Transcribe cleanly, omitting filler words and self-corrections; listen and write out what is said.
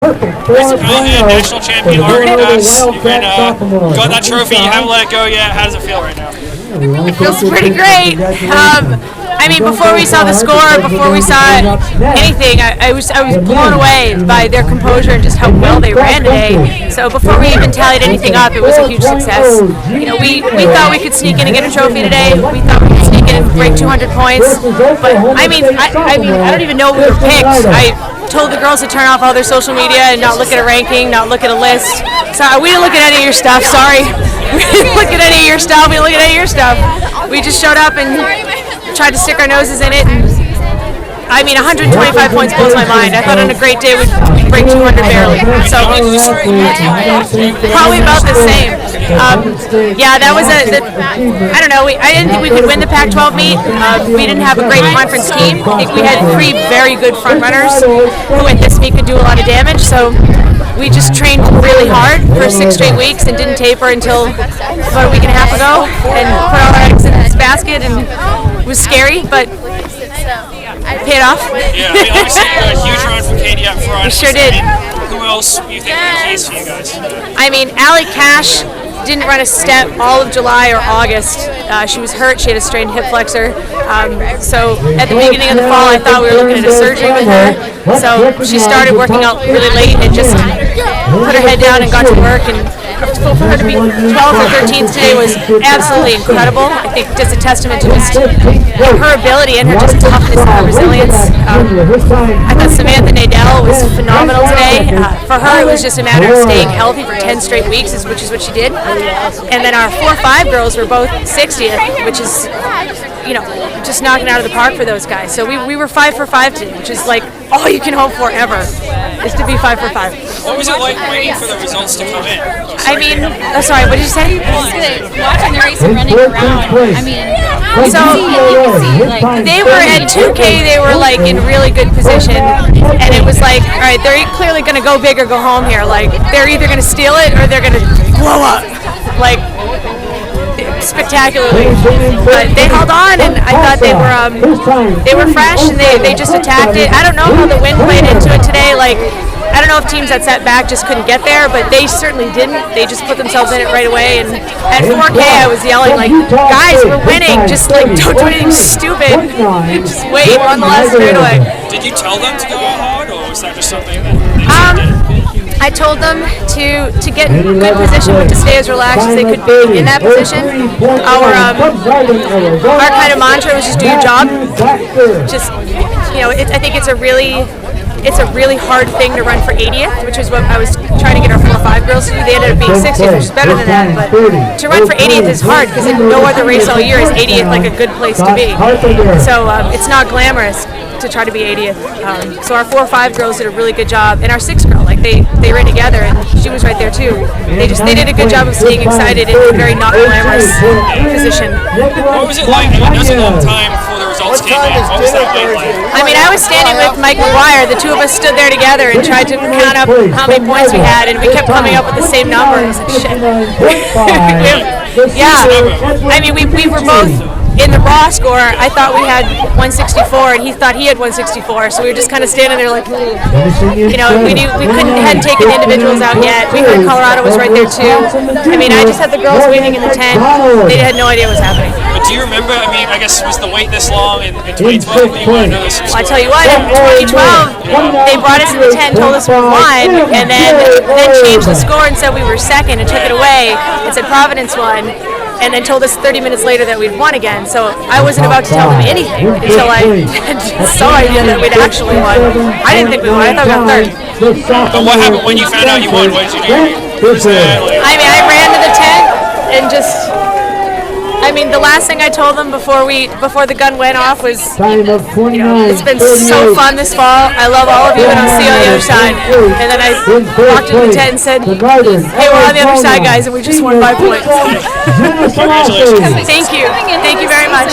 National champion Maurica. You've been got that trophy. You haven't let it go yet. How does it feel right now? It feels pretty great. I mean, before we saw the score, before we saw anything, I was blown away by their composure and just how well they ran today. So before we even tallied anything up, it was a huge success. You know, we thought we could sneak in and get a trophy today. We thought we could sneak in and break 200 points. But I mean, I don't even know we were picked. I told the girls to turn off all their social media and not look at a ranking, not look at a list. Sorry, we didn't look at any of your stuff. Sorry, we didn't look at any of your stuff. We didn't look at any of your stuff. We just showed up and tried to stick our noses in it. And, I mean, 125 points blows my mind. I thought on a great day we'd break 200 barely. So probably about the same. Yeah, that was I don't know. I didn't think we could win the Pac-12 meet. We didn't have a great conference team. I think we had 3 very good front runners who at this meet could do a lot of damage. So we just trained really hard for 6 straight weeks and didn't taper until about a week and a half ago and put all our eggs in this basket, and it was scary, but it paid off. Yeah, I mean, obviously a huge run from Katie up front. We sure did. Who else do you think would be keys for you guys? I mean, Allie Cash didn't run a step all of July or August. She was hurt. She had a strained hip flexor. So at the beginning of the fall, I thought we were looking at a surgery with her. So she started working out really late and just put her head down and got to work. And for her to be 12th or 13th today was absolutely incredible. I think just a testament to just her ability and her just toughness and her resilience. I thought Samantha Nadell was phenomenal today. For her, it was just a matter of staying healthy for 10 straight weeks, which is what she did. And then our 4-5 girls were both 60th, which is, you know, just knocking out of the park for those guys. So we were 5 for 5 today, which is like all you can hope for ever, is to be 5 for 5. What was it like waiting for the results to come in? I mean, sorry, what did you say? Watching the race and running around. I mean, so they were at 2K. They were like in really good position, and it was like, all right, they're clearly going to go big or go home here. Like they're either going to steal it or they're going to blow up, like spectacularly. But they held on, and I thought they were fresh, and they just attacked it. I don't know how the wind played into it today. Like, I don't know if teams that sat back just couldn't get there, but they certainly didn't. They just put themselves in it right away. And at 4K, I was yelling like, "Guys, we're winning! Just like don't do anything stupid. Just wait on the last straightaway." Did you tell them to go out hard, or was that just something that they did? I told them to get in good position, but to stay as relaxed as they could be in that position. Our kind of mantra was just do your job. Just, you know, I think it's a really hard thing to run for 80th, which is what I was trying to get our 4-5 girls to do. They ended up being 60th, which is better than that. But to run for 80th is hard because in no other race all year is 80th like a good place to be. So it's not glamorous to try to be 80th. So our 4-5 girls did a really good job, and our 6 girl, like they ran together, and she was right there too. They did a good job of staying excited in a very not glamorous position. What was it like? I mean, it was a long time before the results came in. What was that like? I mean, I was standing with Mike McGuire. The two of us stood there together and tried to count up how many points we had, and we kept coming up with the same numbers. And shit. Yeah, I mean, we were both. In the raw score, I thought we had 164, and he thought he had 164. So we were just kind of standing there like, you know, we hadn't taken individuals out yet. We heard Colorado was right there too. I mean, I just had the girls waiting in the tent. They had no idea what was happening. But do you remember? I mean, I guess was the wait this long in 2012? You want to know this? Well, I tell you what, in 2012, they brought us in the tent, told us we won, and then changed the score and said we were second and took it away and said Providence won. And then told us 30 minutes later that we'd won again. So I wasn't about to tell them anything until I had some idea that we'd actually won. I didn't think we won. I thought we got third. But what happened when you found out you won? What did you do? I mean, I ran to the tent and just... I mean, the last thing I told them before the gun went off was, you know, it's been so fun this fall. I love all of you, and I'll see you on the other side. And then I walked into the tent and said, "Hey, we're on the other side, guys, and we just won 5 points." Congratulations. Thank you. Thank you very much.